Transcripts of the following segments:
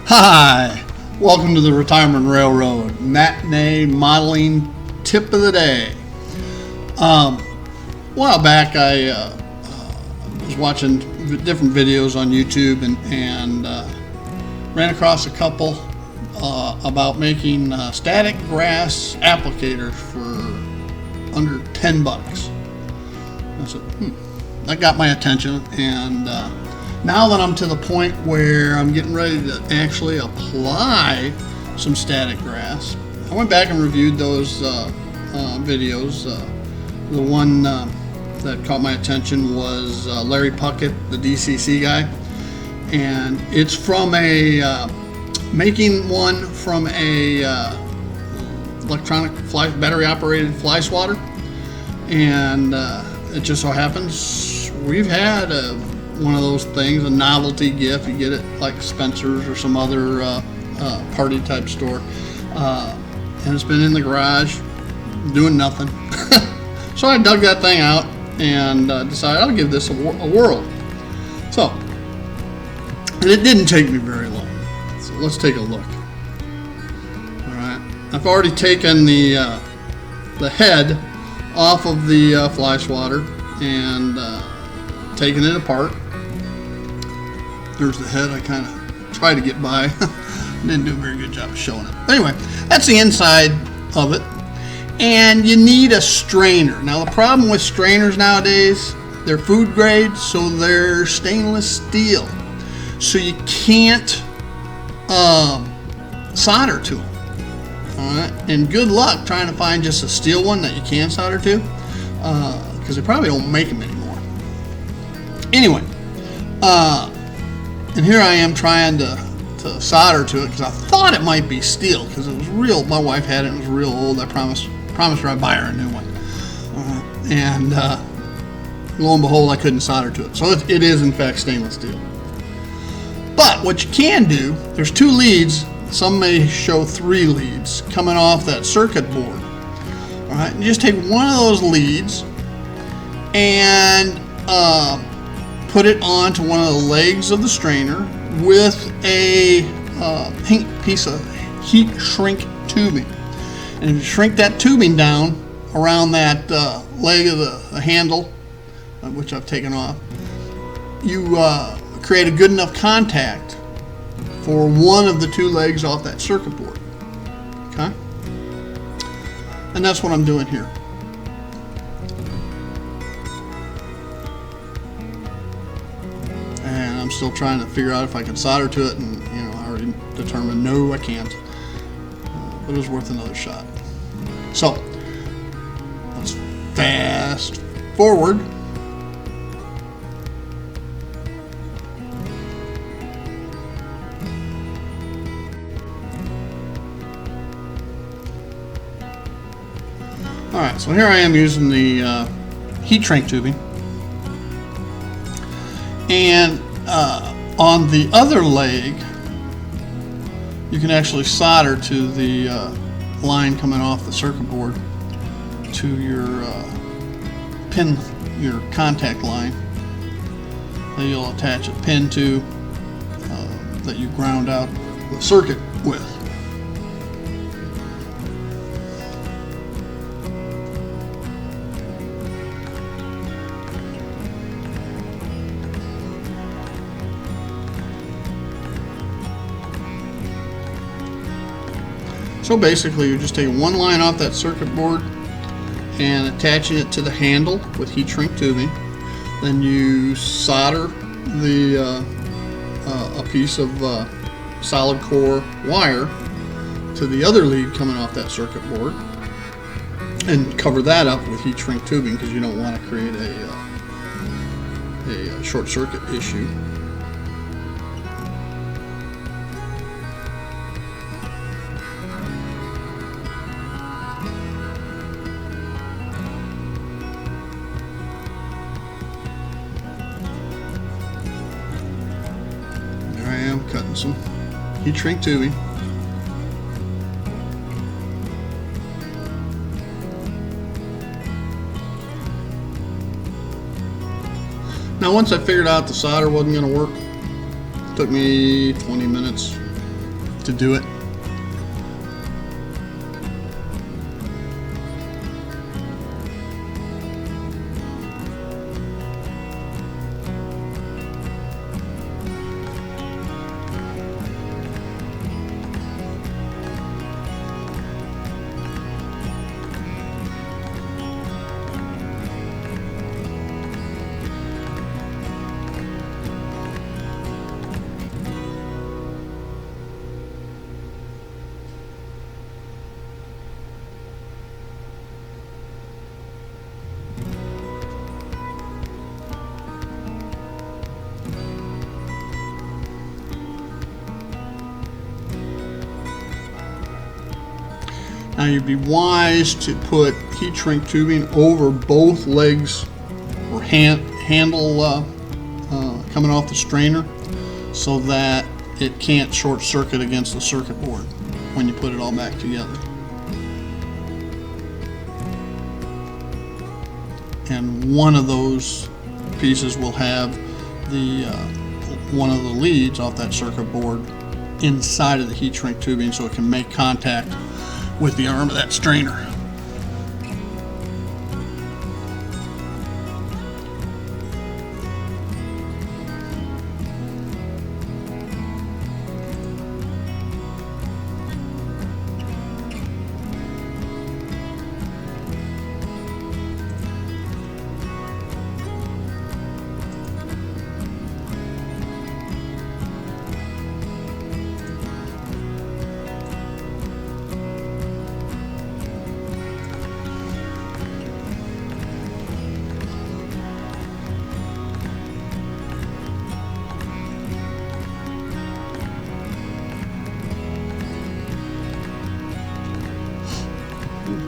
Hi, welcome to the Retirement Railroad Matinee Modeling Tip of the Day. A while back I was watching different videos on YouTube and ran across a couple about making static grass applicators for under 10 bucks. I said, that got my attention, and now that I'm to the point where I'm getting ready to actually apply some static grass, I went back and reviewed those videos. The one that caught my attention was Larry Puckett, the DCC guy, and it's from a making one from a electronic battery operated fly swatter, and it just so happens we've had one of those things, a novelty gift. You get it like Spencer's or some other party type store, and it's been in the garage doing nothing. So I dug that thing out and decided I'll give this a whirl. So, and it didn't take me very long. So let's take a look. All right, I've already taken the head off of the fly swatter and taken it apart. There's the head. I kind of tried to get by. Didn't do a very good job of showing it. But anyway, that's the inside of it. And you need a strainer. Now the problem with strainers nowadays, they're food grade, so they're stainless steel. So you can't solder to them. All right? And good luck trying to find just a steel one that you can solder to, because they probably don't make them anymore. Anyway, and here I am trying to solder to it because I thought it might be steel because it was real. My wife had it. It was real old. I promised her I'd buy her a new one. And lo and behold, I couldn't solder to it. So it is in fact stainless steel. But what you can do, there's two leads. Some may show 3 leads coming off that circuit board. All right, you just take one of those leads and put it onto one of the legs of the strainer with a piece of heat shrink tubing. And if you shrink that tubing down around that leg of the handle, which I've taken off, you create a good enough contact for one of the 2 legs off that circuit board. Okay? And that's what I'm doing here. And I'm still trying to figure out if I can solder to it, and I already determined no, I can't. But it was worth another shot. So let's fast forward. All right, so here I am using the heat shrink tubing, and on the other leg you can actually solder to the line coming off the circuit board to your pin, your contact line that you'll attach a pin to that you ground out the circuit with. So basically you're just taking one line off that circuit board and attaching it to the handle with heat shrink tubing. Then you solder a piece of solid core wire to the other lead coming off that circuit board and cover that up with heat shrink tubing because you don't want to create a short circuit issue. Cutting some heat shrink tubing. Now once I figured out the solder wasn't going to work, it took me 20 minutes to do it. Now you'd be wise to put heat shrink tubing over both legs or handle coming off the strainer so that it can't short circuit against the circuit board when you put it all back together. And one of those pieces will have the one of the leads off that circuit board inside of the heat shrink tubing so it can make contact with the arm of that strainer.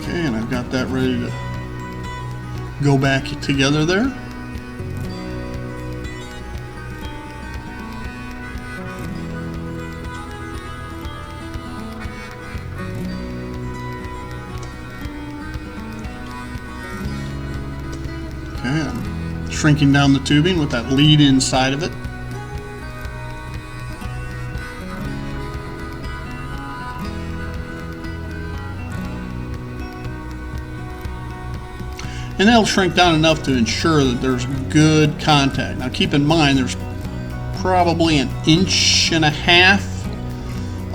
Okay, and I've got that ready to go back together there. Okay, I'm shrinking down the tubing with that lead inside of it. And that'll shrink down enough to ensure that there's good contact. Now keep in mind there's probably 1.5 inches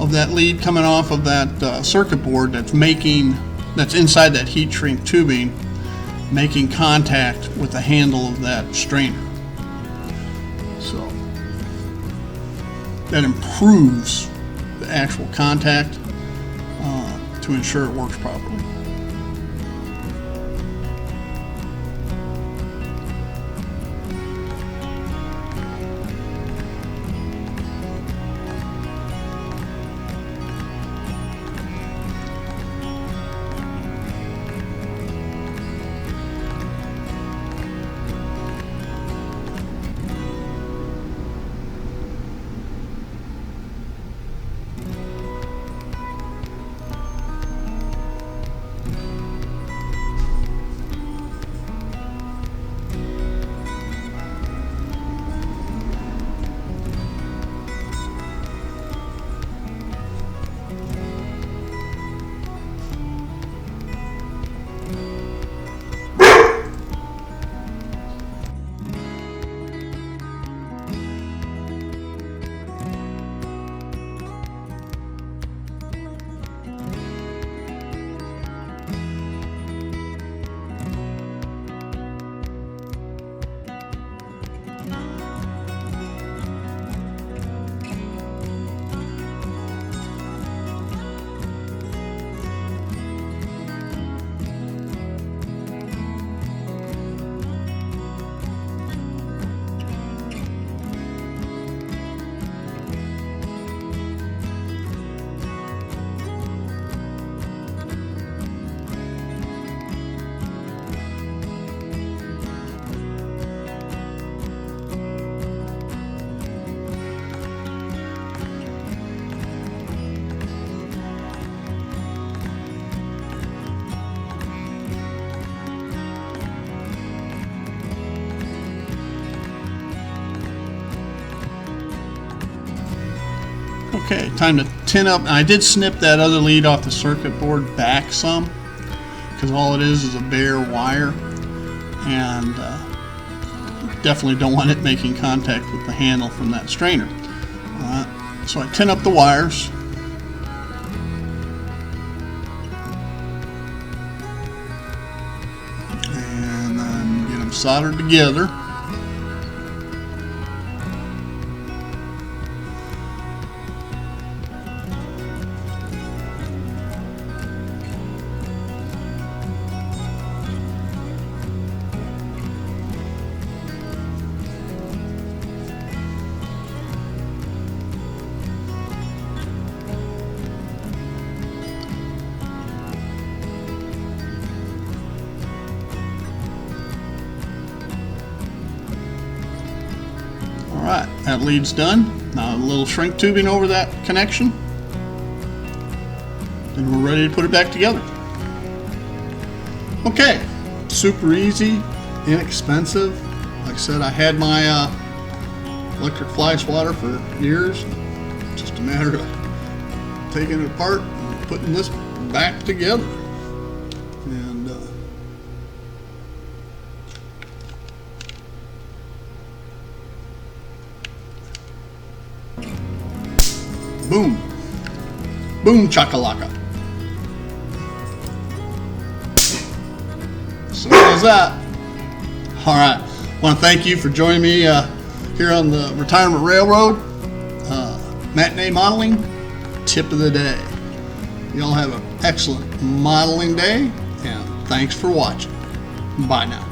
of that lead coming off of that circuit board that's inside that heat shrink tubing, making contact with the handle of that strainer. So that improves the actual contact to ensure it works properly. Okay, time to tin up. I did snip that other lead off the circuit board back some, because all it is a bare wire, and definitely don't want it making contact with the handle from that strainer. So I tin up the wires. And then get them soldered together. Alright, that lead's done. Now a little shrink tubing over that connection. And we're ready to put it back together. Okay, super easy, inexpensive. Like I said, I had my electric fly swatter for years. Just a matter of taking it apart and putting this back together. And boom. Boom chakalaka. So how's that? Alright. I want to thank you for joining me here on the Retirement Railroad. Matinee modeling tip of the day. Y'all have an excellent modeling day, and thanks for watching. Bye now.